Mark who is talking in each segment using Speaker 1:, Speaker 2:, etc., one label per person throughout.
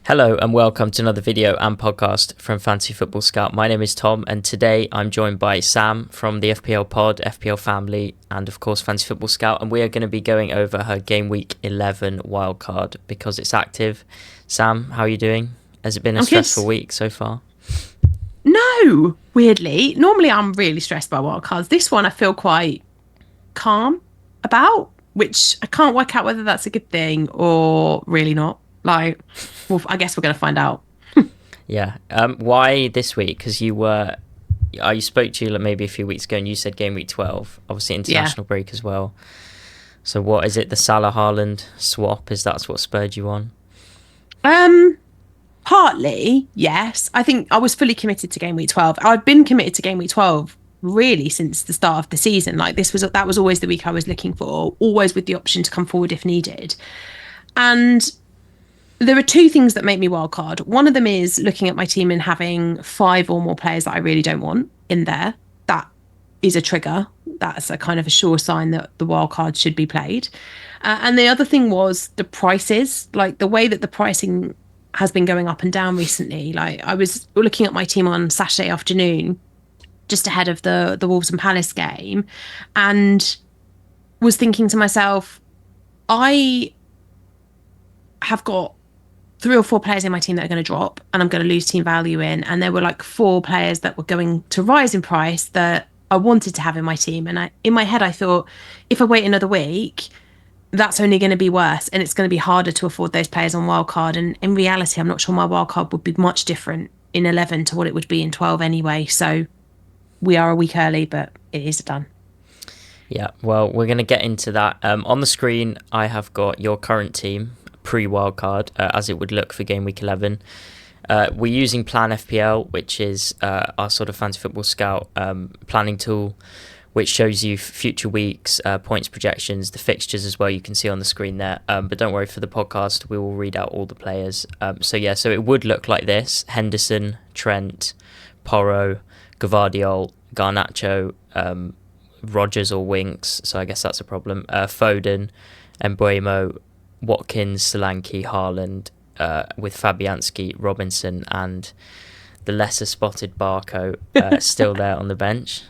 Speaker 1: Hello and welcome to another video and podcast from Fantasy Football Scout. My name is Tom and today I'm joined by Sam from the FPL Pod, FPL Family and of course Fantasy Football Scout, and we are going to be going over her Game Week 11 wildcard because it's active. Sam, how are you doing? Has it been a stressful week so far?
Speaker 2: No, weirdly. Normally I'm really stressed by wildcards. This one I feel quite calm about, which I can't work out whether that's a good thing or really not. Like, well, I guess we're going to find out.
Speaker 1: Yeah. Why this week? Because I spoke to you like maybe a few weeks ago and you said Game Week 12, obviously international break as well. So what is it, the Salah Haaland swap? Is that what spurred you on?
Speaker 2: Partly, yes. I think I was fully committed to Game Week 12. I'd been committed to Game Week 12 really since the start of the season. Like that was always the week I was looking for, always with the option to come forward if needed. And there are two things that make me wildcard. One of them is looking at my team and having 5 or more players that I really don't want in there. That is a trigger. That's a kind of a sure sign that the wildcard should be played. And the other thing was the prices, like the way that the pricing has been going up and down recently. Like I was looking at my team on Saturday afternoon, just ahead of the Wolves and Palace game, and was thinking to myself, I have got 3 or 4 players in my team that are going to drop and I'm going to lose team value in. And there were like 4 players that were going to rise in price that I wanted to have in my team. And in my head, I thought, if I wait another week, that's only going to be worse. And it's going to be harder to afford those players on wildcard. And in reality, I'm not sure my wildcard would be much different in 11 to what it would be in 12 anyway. So we are a week early, but it is done.
Speaker 1: Yeah, well, we're going to get into that. On the screen, I have got your current team pre-wildcard as it would look for Game Week 11. We're using Plan FPL, which is our sort of Fantasy Football Scout planning tool, which shows you future weeks, points projections, the fixtures as well, you can see on the screen there. But don't worry, for the podcast, we will read out all the players. So it would look like this: Henderson, Trent, Porro, Gvardiol, Garnacho, Rodgers or Winks, so I guess that's a problem, Foden, Mbeumo, Watkins, Solanke, Haaland, with Fabianski, Robinson, and the lesser spotted Barco still there on the bench.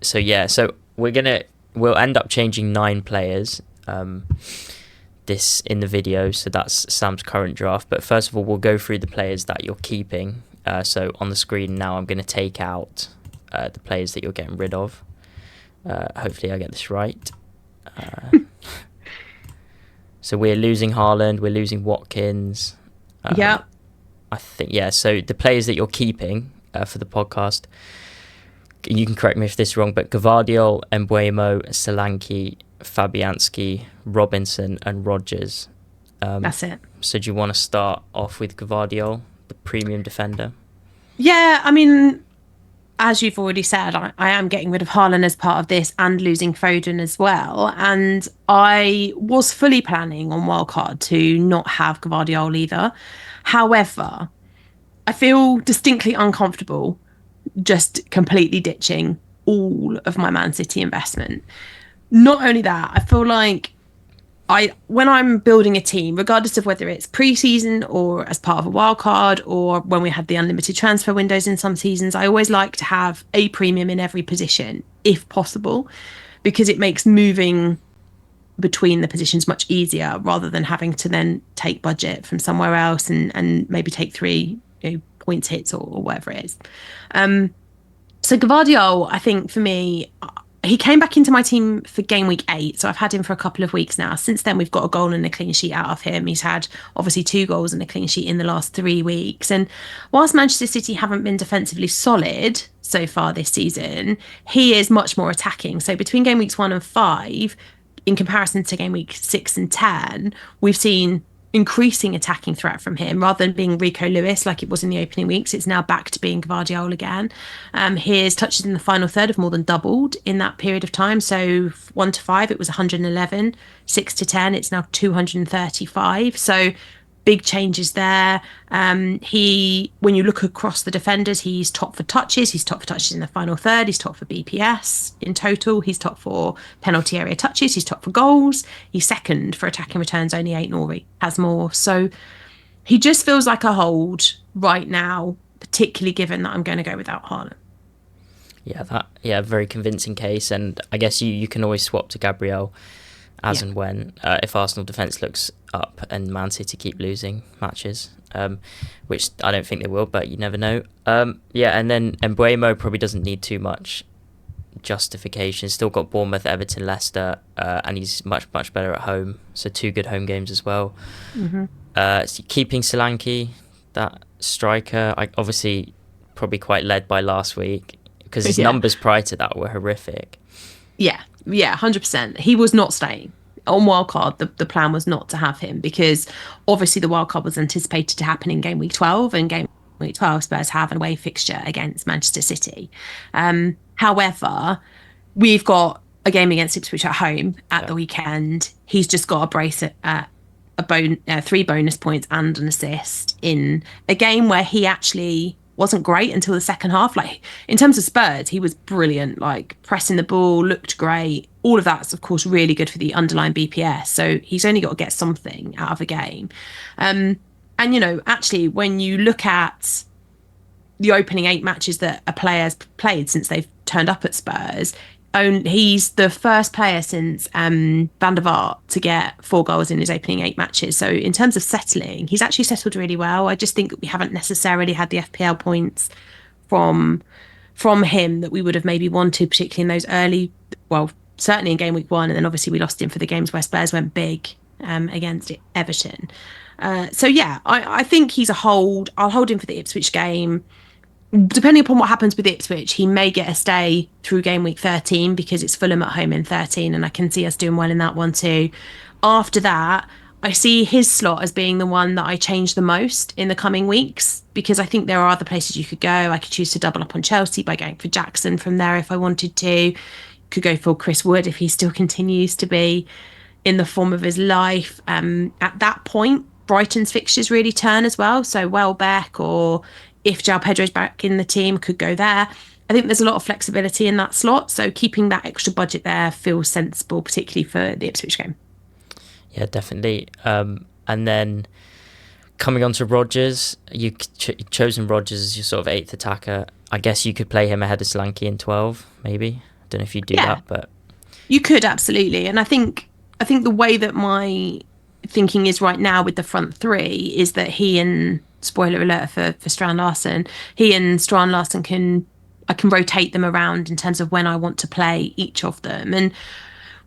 Speaker 1: So we'll end up changing 9 players this in the video. So that's Sam's current draft. But first of all, we'll go through the players that you're keeping. So on the screen now, I'm going to take out the players that you're getting rid of. Hopefully I get this right. So we're losing Haaland, we're losing Watkins.
Speaker 2: Yeah.
Speaker 1: I think, so the players that you're keeping for the podcast, you can correct me if this is wrong, but Gvardiol, Mbeumo, Solanke, Fabianski, Robinson and Rodgers.
Speaker 2: That's it.
Speaker 1: So do you want to start off with Gvardiol, the premium defender?
Speaker 2: Yeah, I mean, as you've already said, I am getting rid of Haaland as part of this and losing Foden as well. And I was fully planning on wildcard to not have Gvardiol either. However, I feel distinctly uncomfortable just completely ditching all of my Man City investment. Not only that, I feel like when I'm building a team, regardless of whether it's pre-season or as part of a wild card or when we had the unlimited transfer windows in some seasons, I always like to have a premium in every position if possible, because it makes moving between the positions much easier rather than having to then take budget from somewhere else and maybe take 3 points hits or whatever it is. So Gvardiol, I think for me, he came back into my team for Game Week 8, so I've had him for a couple of weeks now. Since then, we've got a goal and a clean sheet out of him. He's had, obviously, 2 goals and a clean sheet in the last 3 weeks. And whilst Manchester City haven't been defensively solid so far this season, he is much more attacking. So between Game Weeks 1 and 5, in comparison to Game Week 6 and 10, we've seen increasing attacking threat from him rather than being Rico Lewis like it was in the opening weeks. It's now back to being Gvardiol again. His touches in the final third have more than doubled in that period of time. So 1 to 5, it was 111. 6 to 10, it's now 235. So big changes there. When you look across the defenders, he's top for touches. He's top for touches in the final third. He's top for BPS in total. He's top for penalty area touches. He's top for goals. He's second for attacking returns. Only 8 Nori has more. So He just feels like a hold right now, particularly given that I'm going to go without Haaland.
Speaker 1: Yeah, very convincing case, and I guess you can always swap to Gabriel as
Speaker 2: Yeah.
Speaker 1: and when if Arsenal defence looks up and Man City keep losing matches, which I don't think they will, but you never know. Yeah, and then Mbuemo probably doesn't need too much justification. Still got Bournemouth, Everton, Leicester, and he's much better at home. So 2 good home games as well.
Speaker 2: Mm-hmm.
Speaker 1: So keeping Solanke, that striker, obviously probably quite led by last week because his
Speaker 2: Yeah.
Speaker 1: numbers prior to that were horrific.
Speaker 2: Yeah, 100%. He was not staying. On Wildcard, the plan was not to have him because obviously the Wildcard was anticipated to happen in game week 12, and game week 12, Spurs have an away fixture against Manchester City. However, we've got a game against Ipswich at home at the weekend. He's just got a brace at 3 bonus points and an assist in a game where he actually wasn't great until the second half. Like, in terms of Spurs, he was brilliant, like pressing the ball, looked great. All of that's of course really good for the underlying BPS, so he's only got to get something out of a game. And actually, when you look at the opening 8 matches that a player's played since they've turned up at Spurs, he's the first player since Van der Vaart to get 4 goals in his opening 8 matches. So in terms of settling, he's actually settled really well. I just think that we haven't necessarily had the FPL points from him that we would have maybe wanted, particularly in those early, well, certainly in game week 1, and then obviously we lost him for the games where Spurs went big against Everton. So yeah, I think he's a hold. I'll hold him for the Ipswich game. Depending upon what happens with Ipswich, he may get a stay through game week 13 because it's Fulham at home in 13, and I can see us doing well in that one too. After that, I see his slot as being the one that I change the most in the coming weeks because I think there are other places you could go. I could choose to double up on Chelsea by going for Jackson from there if I wanted to. Could go for Chris Wood if he still continues to be in the form of his life. At that point, Brighton's fixtures really turn as well. So Welbeck, or if João Pedro's back in the team, could go there. I think there's a lot of flexibility in that slot. So keeping that extra budget there feels sensible, particularly for the Ipswich game.
Speaker 1: Yeah, definitely. And then coming on to Rodgers, you've chosen Rodgers as your sort of 8th attacker. I guess you could play him ahead of Solanke in 12, maybe. I don't know if you do that, but
Speaker 2: you could absolutely. And I think the way that my thinking is right now with the front 3 is that he and, spoiler alert for Strand Larsen, he and Strand Larsen I can rotate them around in terms of when I want to play each of them. And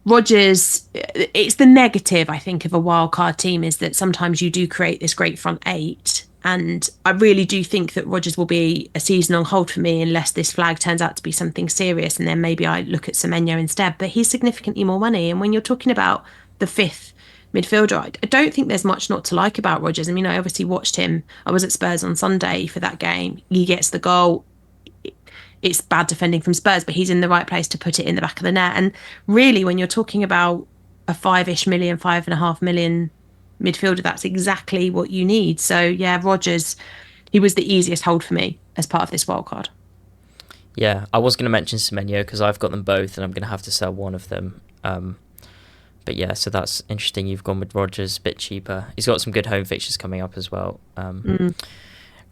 Speaker 2: Rodgers, it's the negative, I think, of a wildcard team is that sometimes you do create this great front 8. And I really do think that Rodgers will be a season on hold for me unless this flag turns out to be something serious. And then maybe I look at Semenyo instead. But he's significantly more money. And when you're talking about the 5th midfielder, I don't think there's much not to like about Rodgers. I mean, I obviously watched him. I was at Spurs on Sunday for that game. He gets the goal. It's bad defending from Spurs, but he's in the right place to put it in the back of the net. And really, when you're talking about a 5-ish million, 5.5 million midfielder, that's exactly what you need. So yeah, Rodgers, he was the easiest hold for me as part of this wildcard.
Speaker 1: Yeah, I was going to mention Semenyo because I've got them both and I'm going to have to sell one of them. But yeah, so that's interesting. You've gone with Rodgers, a bit cheaper. He's got some good home fixtures coming up as well. And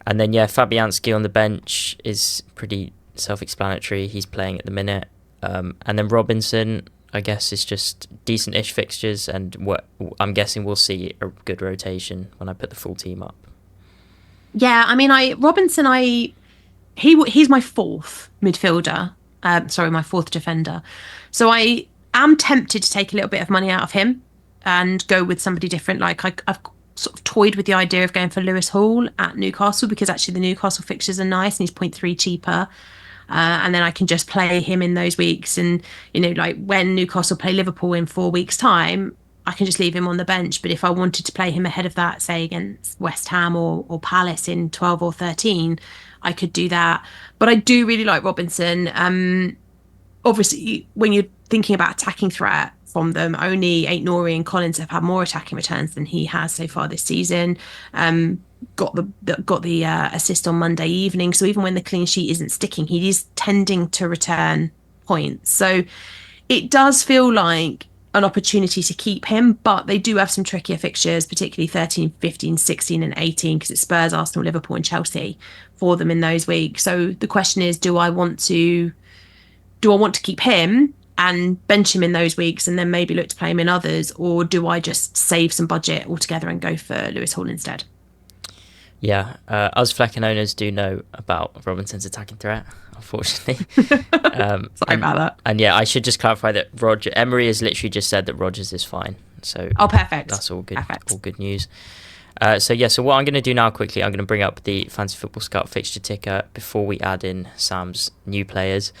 Speaker 1: then, yeah, Fabianski on the bench is pretty self-explanatory. He's playing at the minute. And then Robinson, I guess, is just decent-ish fixtures. And I'm guessing we'll see a good rotation when I put the full team up.
Speaker 2: Yeah, I mean, Robinson, he's my 4th midfielder. Sorry, my 4th defender. So I'm tempted to take a little bit of money out of him and go with somebody different. Like I've sort of toyed with the idea of going for Lewis Hall at Newcastle because actually the Newcastle fixtures are nice and he's 0.3 cheaper. And then I can just play him in those weeks. And, like when Newcastle play Liverpool in 4 weeks' time, I can just leave him on the bench. But if I wanted to play him ahead of that, say against West Ham or Palace in 12 or 13, I could do that. But I do really like Robinson. Obviously, when you're thinking about attacking threat from them, only Aït-Nouri and Collins have had more attacking returns than he has so far this season. Got the assist on Monday evening. So even when the clean sheet isn't sticking, he is tending to return points. So it does feel like an opportunity to keep him, but they do have some trickier fixtures, particularly 13, 15, 16 and 18, because it's Spurs, Arsenal, Liverpool and Chelsea for them in those weeks. So the question is, do I want to keep him and bench him in those weeks and then maybe look to play him in others, or do I just save some budget altogether and go for Lewis Hall instead?
Speaker 1: Yeah, us Flecken owners do know about Robinson's attacking threat, unfortunately.
Speaker 2: Sorry about that.
Speaker 1: And yeah, I should just clarify that Emery has literally just said that Rodgers is fine. So
Speaker 2: perfect.
Speaker 1: That's all good.
Speaker 2: Perfect.
Speaker 1: All good news. So what I'm going to do now quickly, I'm going to bring up the Fantasy Football Scout fixture ticker before we add in Sam's new players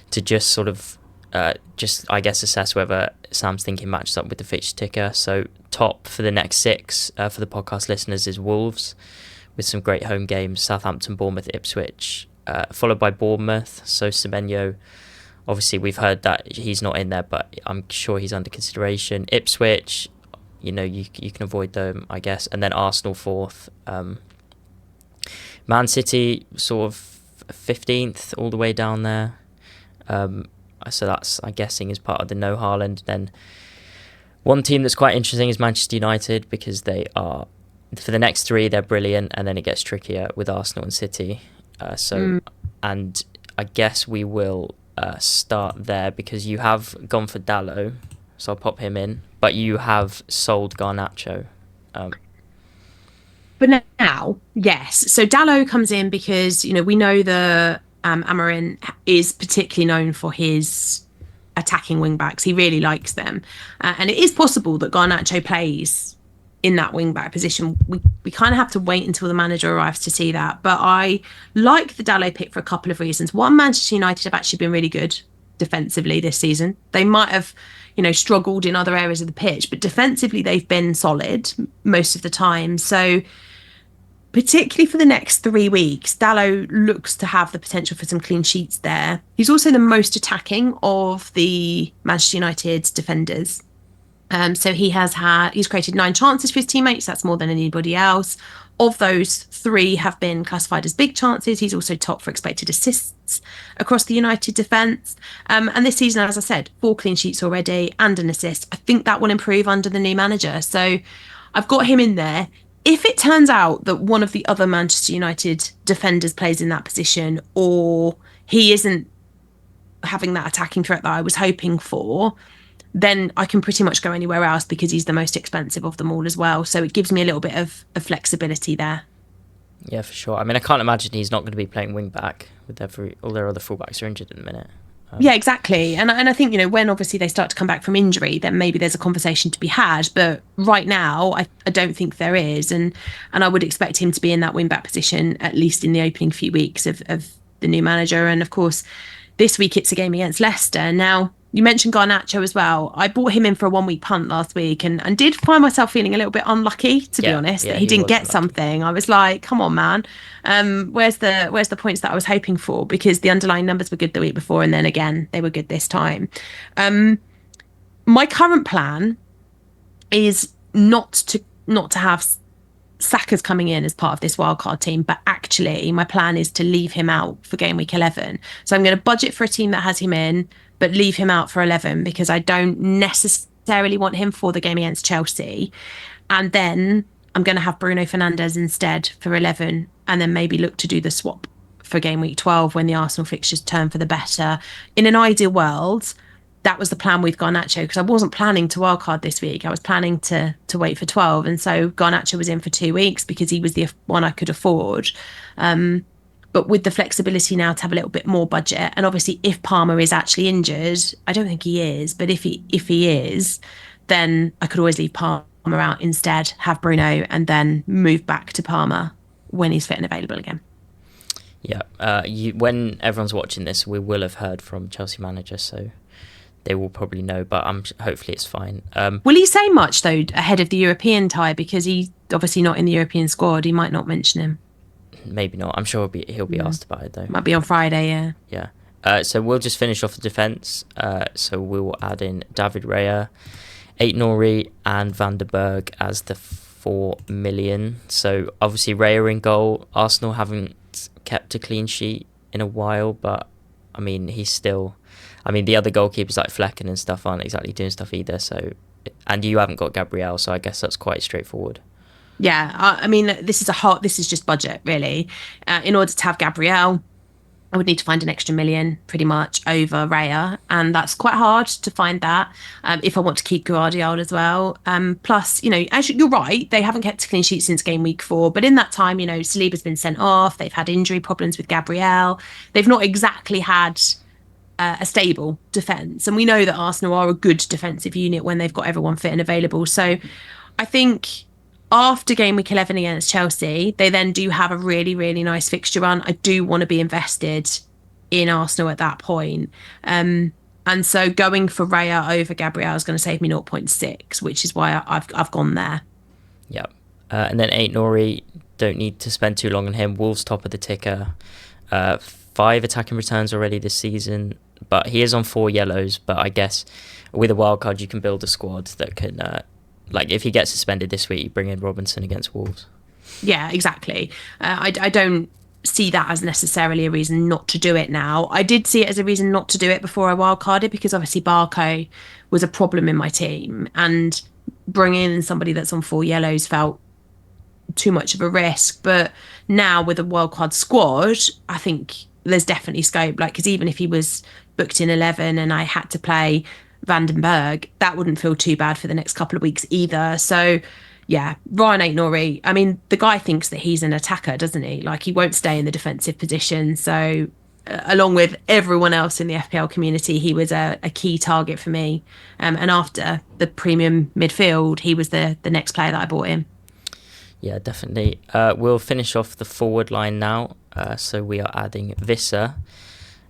Speaker 1: to just sort of I guess assess whether Sam's thinking matches up with the fixture ticker. So top for the next 6 for the podcast listeners is Wolves, with some great home games: Southampton, Bournemouth, Ipswich, followed by Bournemouth. So Semenyo, obviously we've heard that he's not in there, but I'm sure he's under consideration. Ipswich, you can avoid them, I guess. And then Arsenal 4th. Man City sort of 15th, all the way down there. So that's, I'm guessing, is part of the no Haaland. Then one team that's quite interesting is Manchester United, because they are, for the next 3, they're brilliant, and then it gets trickier with Arsenal and City. And I guess we will start there, because you have gone for Dalot, so I'll pop him in, but you have sold Garnacho.
Speaker 2: But now, yes. So Dalot comes in because, we know the Amorim is particularly known for his attacking wing backs. He really likes them. And it is possible that Garnacho plays in that wing back position. We kind of have to wait until the manager arrives to see that. But I like the Dalot pick for a couple of reasons. One, Manchester United have actually been really good defensively this season. They might have, struggled in other areas of the pitch, but defensively they've been solid most of the time. So particularly for the next 3 weeks, Dalot looks to have the potential for some clean sheets there. He's also the most attacking of the Manchester United defenders. So he's created 9 chances for his teammates. That's more than anybody else. Of those, 3 have been classified as big chances. He's also top for expected assists across the United defence. And this season, as I said, 4 clean sheets already and an assist. I think that will improve under the new manager. So I've got him in there. If it turns out that one of the other Manchester United defenders plays in that position, or he isn't having that attacking threat that I was hoping for, then I can pretty much go anywhere else, because he's the most expensive of them all as well. So it gives me a little bit of flexibility there.
Speaker 1: Yeah, for sure. I mean, I can't imagine he's not going to be playing wing back with all their other fullbacks are injured at the minute.
Speaker 2: Yeah, exactly. And I think, when obviously they start to come back from injury, then maybe there's a conversation to be had. But right now, I don't think there is. And I would expect him to be in that wing-back position, at least in the opening few weeks of the new manager. And of course, this week it's a game against Leicester. Now, you mentioned Garnacho as well. I bought him in for a 1-week punt last week and did find myself feeling a little bit unlucky, to be honest, that he didn't get something. I was like, come on, man. Where's the points that I was hoping for? Because the underlying numbers were good the week before, and then again, they were good this time. My current plan is not to have Saka's coming in as part of this wildcard team, but actually my plan is to leave him out for game week 11. So I'm going to budget for a team that has him in, but leave him out for 11, because I don't necessarily want him for the game against Chelsea. And then I'm going to have Bruno Fernandes instead for 11, and then maybe look to do the swap for game week 12 when the Arsenal fixtures turn for the better. In an ideal world, that was the plan with Garnacho, because I wasn't planning to wildcard this week. I was planning to wait for 12. And so Garnacho was in for 2 weeks because he was the one I could afford. But with the flexibility now to have a little bit more budget, and obviously if Palmer is actually injured, I don't think he is, but if he is, then I could always leave Palmer out instead, have Bruno, and then move back to Palmer when he's fit and available again.
Speaker 1: Yeah, when everyone's watching this, we will have heard from Chelsea manager, so they will probably know, but hopefully it's fine.
Speaker 2: Will he say much, though, ahead of the European tie? Because he's obviously not in the European squad. He might not mention him.
Speaker 1: Maybe not. I'm sure he'll be asked about it, though.
Speaker 2: Might be on Friday, yeah.
Speaker 1: Yeah. So we'll just finish off the defence. So we will add in David Raya, Aït-Nouri and Van der Berg as the 4 million. So obviously Raya in goal. Arsenal haven't kept a clean sheet in a while, but I mean, he's still... I mean, the other goalkeepers like Flecken and stuff aren't exactly doing stuff either. So, and you haven't got Gabriel, so I guess that's quite straightforward.
Speaker 2: Yeah, I mean, this is just budget, really. In order to have Gabrielle, I would need to find an extra million pretty much over Raya. And that's quite hard to find that if I want to keep Guardiola as well. Plus, as you're right, they haven't kept a clean sheet since game week 4. But in that time, Saliba's been sent off. They've had injury problems with Gabrielle. They've not exactly had a stable defence. And we know that Arsenal are a good defensive unit when they've got everyone fit and available. So I think after game week 11 against Chelsea, they then do have a really, really nice fixture run. I do want to be invested in Arsenal at that point. And so going for Raya over Gabriel is going to save me 0.6, which is why I've gone there.
Speaker 1: Yep. And then 8 Nori, don't need to spend too long on him. Wolves top of the ticker. 5 attacking returns already this season, but he is on 4 yellows. But I guess with a wild card, you can build a squad that can... if he gets suspended this week, you bring in Robinson against Wolves.
Speaker 2: Yeah, exactly. I don't see that as necessarily a reason not to do it now. I did see it as a reason not to do it before I wildcarded because obviously Barco was a problem in my team, and bringing in somebody that's on 4 yellows felt too much of a risk. But now with a wildcard squad, I think there's definitely scope. Because even if he was booked in 11 and I had to play Vandenberg, that wouldn't feel too bad for the next couple of weeks either. So yeah, Ryan Aït-Nouri, I mean, the guy thinks that he's an attacker, doesn't he? He won't stay in the defensive position. So along with everyone else in the FPL community, he was a key target for me. And after the premium midfield, he was the next player that I bought in.
Speaker 1: Yeah, definitely. We'll finish off the forward line now. So we are adding Visser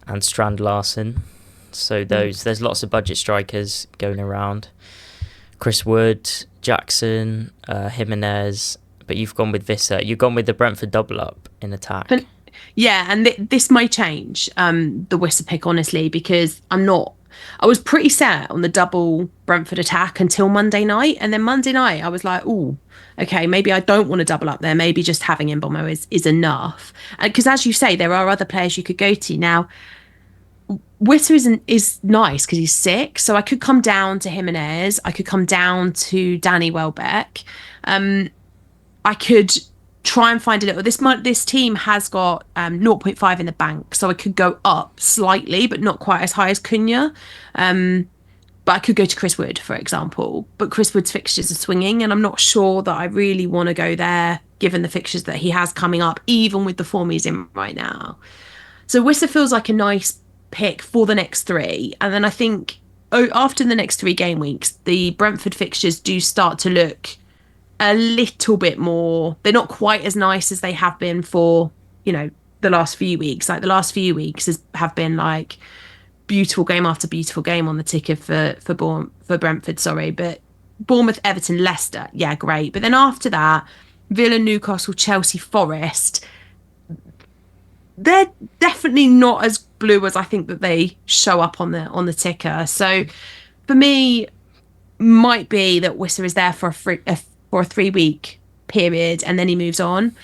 Speaker 1: and Strand Larsen. So there's lots of budget strikers going around. Chris Wood, Jackson, Jimenez, but you've gone with Visser. You've gone with the Brentford double up in attack.
Speaker 2: But, yeah, and this may change the Visser pick, honestly, because I was pretty set on the double Brentford attack until Monday night. And then Monday night, I was like, oh, okay, maybe I don't want to double up there. Maybe just having Mbeumo is enough. Because as you say, there are other players you could go to. Now, Witter is nice because he's sick, so I could come down to Jimenez. I could come down to Danny Welbeck. I could try and find a little. This team has got 0.5 in the bank, so I could go up slightly, but not quite as high as Cunha. But I could go to Chris Wood, for example. But Chris Wood's fixtures are swinging, and I'm not sure that I really want to go there, given the fixtures that he has coming up, even with the form he's in right now. So Witter feels like a nice pick for the next 3, and then I think after the next 3 game weeks the Brentford fixtures do start to look a little bit more, they're not quite as nice as they have been for the last few weeks. The last few weeks have been beautiful game after beautiful game on the ticker for Brentford, but Bournemouth, Everton, Leicester, yeah, great. But then after that, Villa, Newcastle, Chelsea, Forest, they're definitely not as blue as I think that they show up on the ticker. So for me, might be that Witter is there for a 3-week period and then he moves on.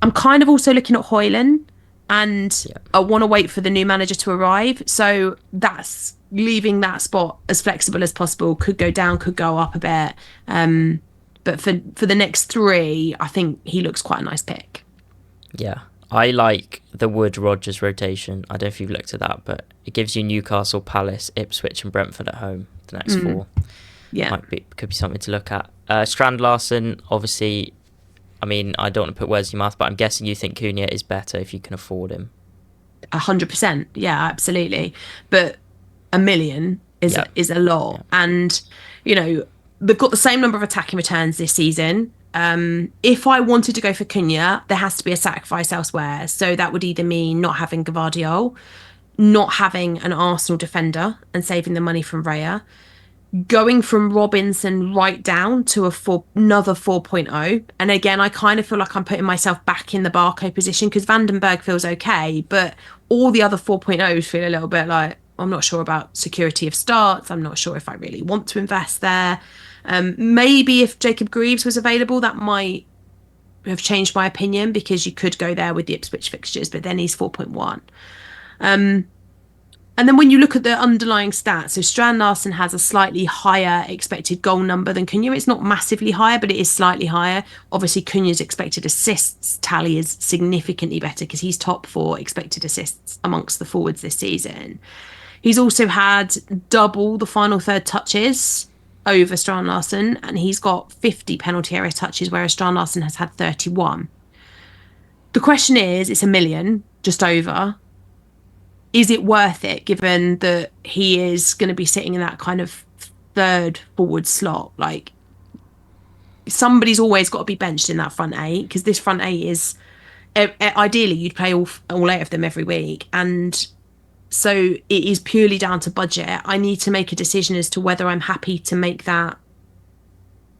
Speaker 2: I'm kind of also looking at Haaland, and I want to wait for the new manager to arrive. So that's leaving that spot as flexible as possible. Could go down, could go up a bit. But for the next 3, I think he looks quite a nice pick.
Speaker 1: Yeah. I like the Wood-Rodgers rotation. I don't know if you've looked at that, but it gives you Newcastle, Palace, Ipswich and Brentford at home, the next 4.
Speaker 2: Yeah.
Speaker 1: Could be something to look at. Strand Larsen, obviously, I mean, I don't want to put words in your mouth, but I'm guessing you think Cunha is better if you can afford him.
Speaker 2: 100%. Yeah, absolutely. But $1 million is a lot. Yeah. And, they've got the same number of attacking returns this season. If I wanted to go for Cunha, there has to be a sacrifice elsewhere. So that would either mean not having Gvardiol, not having an Arsenal defender and saving the money from Raya, going from Robinson right down to another 4.0. And again, I kind of feel like I'm putting myself back in the Barco position because Vandenberg feels okay, but all the other 4.0s feel a little bit like, I'm not sure about security of starts. I'm not sure if I really want to invest there. Maybe if Jacob Greaves was available, that might have changed my opinion because you could go there with the Ipswich fixtures, but then he's 4.1. And then when you look at the underlying stats, so Strand Larsen has a slightly higher expected goal number than Cunha. It's not massively higher, but it is slightly higher. Obviously, Cunha's expected assists tally is significantly better because he's top for expected assists amongst the forwards this season. He's also had double the final third touches over Strand Larsen, and he's got 50 penalty area touches, whereas Strand Larsen has had 31. The question is, it's a million, just over. Is it worth it given that he is going to be sitting in that kind of third forward slot? Like, somebody's always got to be benched in that front eight, because this front eight is ideally you'd play all eight of them every week, and so it is purely down to budget. I need to make a decision as to whether I'm happy to make that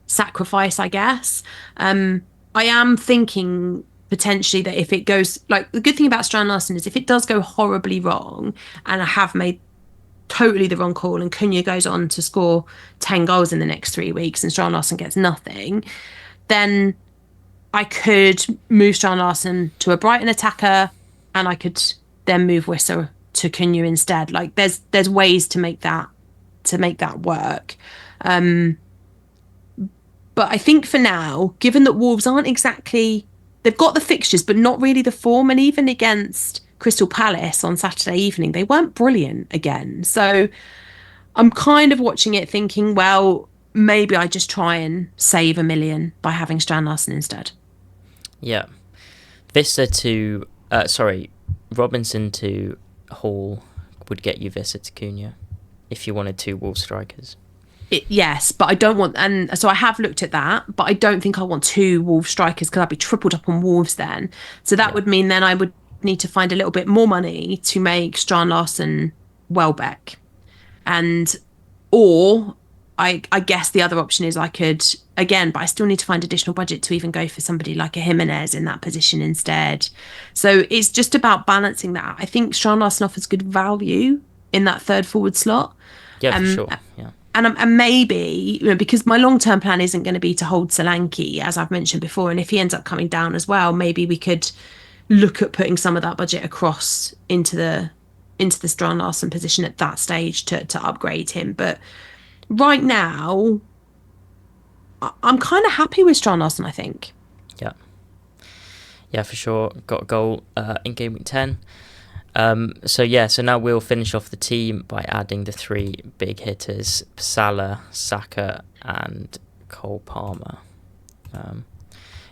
Speaker 2: sacrifice, I guess. I am thinking potentially that if it goes, like, the good thing about Strand Larsen is if it does go horribly wrong and I have made totally the wrong call and Cunha goes on to score 10 goals in the next 3 weeks and Strand Larsen gets nothing, then I could move Strand Larsen to a Brighton attacker and I could then move Wissa to Cunha instead. Like, there's ways to make that work. But I think for now, given that Wolves aren't exactly, they've got the fixtures, but not really the form. And even against Crystal Palace on Saturday evening, they weren't brilliant again. So I'm kind of watching it thinking, well, maybe I just try and save a million by having Strand Larsen instead.
Speaker 1: Yeah. Robinson to Hall would get you Vissa to Cunha if you wanted two Wolves strikers.
Speaker 2: Yes, but I don't want, and so I have looked at that, but I don't think I want two Wolves strikers because I'd be tripled up on Wolves then. So that would mean then I would need to find a little bit more money to make Strand Larsen Welbeck. Or I guess the other option is I could, again, but I still need to find additional budget to even go for somebody like a Jimenez in that position instead. So it's just about balancing that. I think Strand Larsen offers good value in that third forward slot.
Speaker 1: Yeah, for sure. Yeah.
Speaker 2: And maybe, because my long-term plan isn't going to be to hold Solanke, as I've mentioned before, and if he ends up coming down as well, maybe we could look at putting some of that budget across into the Strand Larsen position at that stage to upgrade him. But right now, I'm kind of happy with Strand Larsen, I think.
Speaker 1: Yeah. Yeah, for sure. Got a goal in Game Week 10. So now we'll finish off the team by adding the three big hitters: Salah, Saka, and Cole Palmer.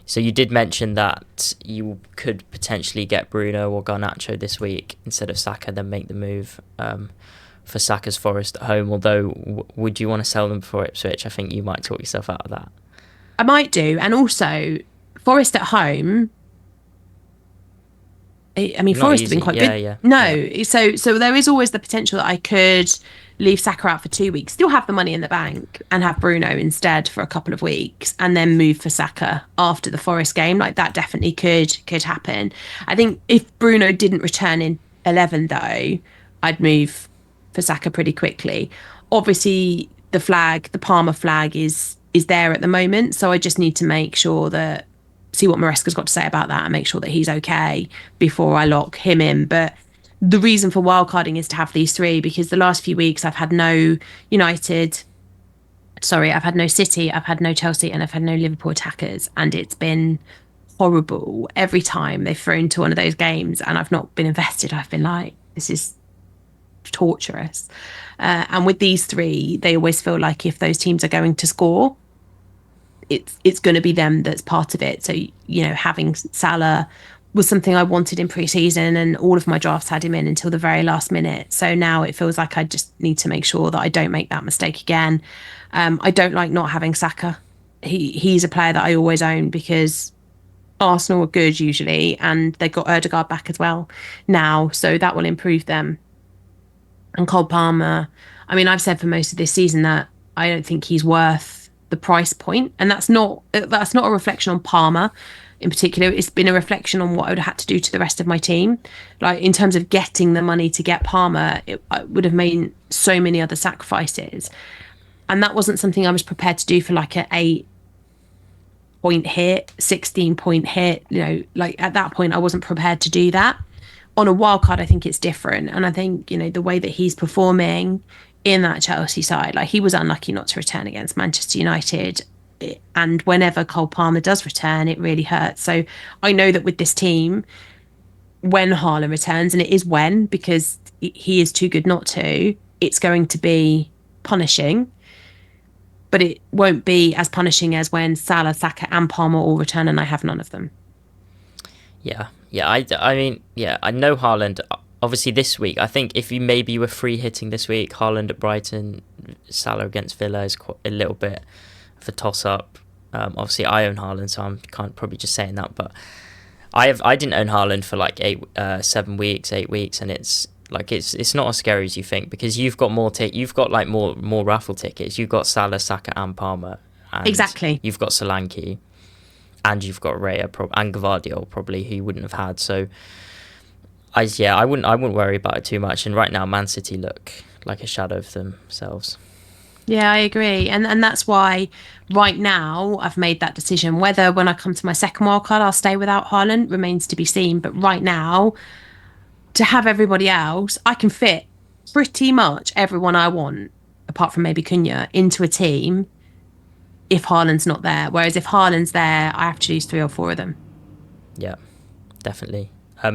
Speaker 1: So you did mention that you could potentially get Bruno or Garnacho this week instead of Saka, then make the move for Saka's Forest at home. Although, would you want to sell them before Ipswich? I think you might talk yourself out of that.
Speaker 2: I might do, and also Forest at home. I mean, Forest have been quite good.
Speaker 1: Yeah.
Speaker 2: So there is always the potential that I could leave Saka out for 2 weeks, still have the money in the bank, and have Bruno instead for a couple of weeks, and then move for Saka after the Forest game. Like, that definitely could happen. I think if Bruno didn't return in 11, though, I'd move for Saka pretty quickly. Obviously, the Palmer flag is there at the moment, so I just need to make sure that. See what Maresca's got to say about that and make sure that he's okay before I lock him in. But the reason for wildcarding is to have these three, because the last few weeks I've had no I've had no City, I've had no Chelsea, and I've had no Liverpool attackers, and it's been horrible every time they've thrown to one of those games and I've not been invested. I've been like, this is torturous. And with these three, they always feel like if those teams are going to score, it's going to be them that's part of it. So, having Salah was something I wanted in pre-season, and all of my drafts had him in until the very last minute. So now it feels like I just need to make sure that I don't make that mistake again. I don't like not having Saka. He's a player that I always own because Arsenal are good usually, and they've got Ødegaard back as well now, so that will improve them. And Cole Palmer, I mean, I've said for most of this season that I don't think he's worth the price point, and that's not a reflection on Palmer in particular. It's been a reflection on what I would have had to do to the rest of my team. Like, in terms of getting the money to get Palmer, I would have made so many other sacrifices, and that wasn't something I was prepared to do for like an 8-point hit, 16-point hit. Like, at that point I wasn't prepared to do that. on a wild card, I think it's different. And I think, the way that he's performing in that Chelsea side, like he was unlucky not to return against Manchester United. And whenever Cole Palmer does return, it really hurts. So I know that with this team, when Haaland returns, and it is when, because he is too good not to, it's going to be punishing. But it won't be as punishing as when Salah, Saka, and Palmer all return, and I have none of them.
Speaker 1: Yeah. I mean, yeah, I know Haaland. Obviously, this week, I think if you were free hitting this week, Haaland at Brighton, Salah against Villa is quite a little bit of a toss up. Obviously, I own Haaland, so I'm probably just saying that. But I didn't own Haaland for like 8 weeks, and it's not as scary as you think, because you've got you've got like more raffle tickets. You've got Salah, Saka, and Palmer. And
Speaker 2: exactly.
Speaker 1: You've got Solanke. And you've got Raya and Gvardiol probably, who you wouldn't have had. So, I wouldn't worry about it too much. And right now, Man City look like a shadow of themselves.
Speaker 2: Yeah, I agree, and that's why right now I've made that decision. Whether when I come to my second wild card I'll stay without Haaland remains to be seen. But right now, to have everybody else, I can fit pretty much everyone I want, apart from maybe Cunha, into a team. If Haaland's not there, whereas if Haaland's there, I have to choose 3 or 4 of them.
Speaker 1: Yeah, definitely.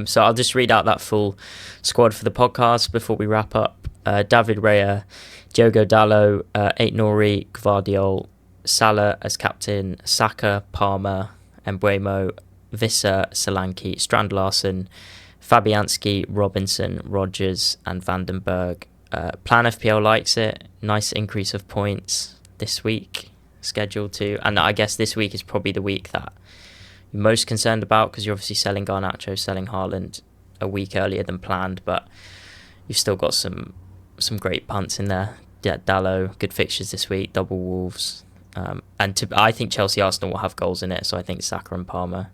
Speaker 1: So I'll just read out that full squad for the podcast before we wrap up. David Raya, Diogo Dalot, Aït-Nouri, Gvardiol, Salah as captain, Saka, Palmer, Mbeumo, Visser, Solanke, Strand Larsen, Fabianski, Robinson, Rodgers, and Vandenberg. Plan FPL likes it. Nice increase of points this week. Scheduled to, and I guess this week is probably the week that you're most concerned about, because you're obviously selling Garnacho, selling Haaland a week earlier than planned, but you've still got some great punts in there. Yeah, Dalot, good fixtures this week, double Wolves, I think Chelsea Arsenal will have goals in it, so I think Saka and Palmer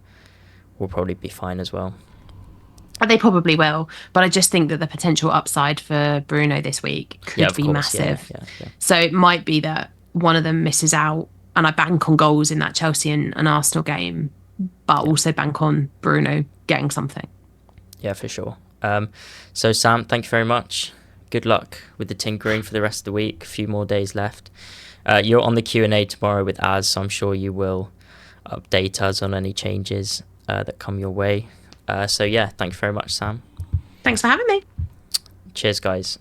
Speaker 1: will probably be fine as well.
Speaker 2: They probably will, but I just think that the potential upside for Bruno this week could be massive.
Speaker 1: Yeah.
Speaker 2: So it might be that one of them misses out and I bank on goals in that Chelsea and Arsenal game, but also bank on Bruno getting something.
Speaker 1: Yeah, for sure. So Sam, thank you very much. Good luck with the tinkering for the rest of the week. A few more days left. You're on the Q&A tomorrow with Az, so I'm sure you will update us on any changes that come your way. So yeah, thank you very much, Sam.
Speaker 2: Thanks for having me.
Speaker 1: Cheers, guys.